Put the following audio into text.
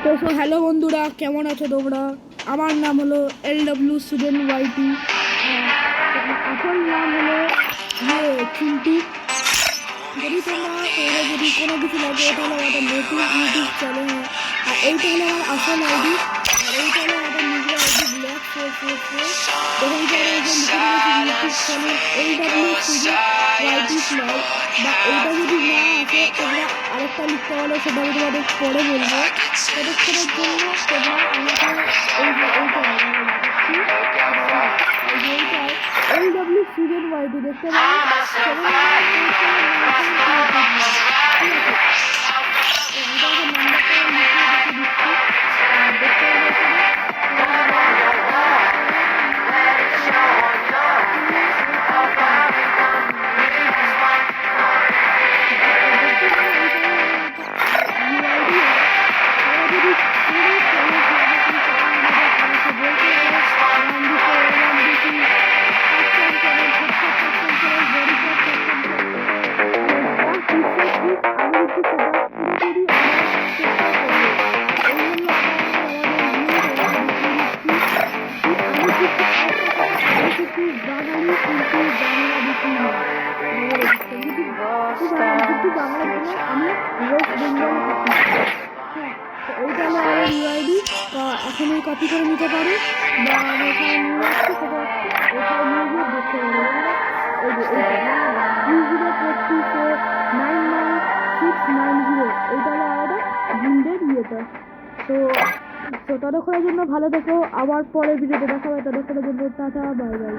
তো হ্যালো বন্ধুরা, কেমন আছো তোমরা? আমার নাম হলো LW স্টুডেন্ট ওয়াইটি। আসল নাম হলো চিন্টু। যদি কোনো কিছু লাগে, এটা হলো আমাদের নতুন ইউটিউব চ্যানেল। আর এইটা হলো আমার আসল আইডি, আর এইটা হলো আমাদের নিজের আইডি ব্ল্যাক 444। দেখুন যে আমরা ইউটিউব চ্যানেল LW স্টুডেন্ট ওয়াইটি স্মল। বা এইটা যদি না আসে তোমরা আরেকটা লিখতে পারো, সেটা আমি তোমাদের পরে বলবো। ততক্ষণের জন্য তোমরা আমাকে LW স্টুডেন্ট ওয়াইটি দেখতে পারো। এখনই কপি করে নিতে পারো, বা আমি এখানে নিয়ে আসছি, সেটা এখানে নিয়ে গিয়ে দেখতে পারো। 304299690, এইটা হলো আমাদের ভিন্ডের ইয়েটা। তো ততক্ষণের জন্য ভালো থেকো, আবার পরের ভিডিওতে দেখা হবে। ততক্ষণের জন্য টাটা, বাই বাই।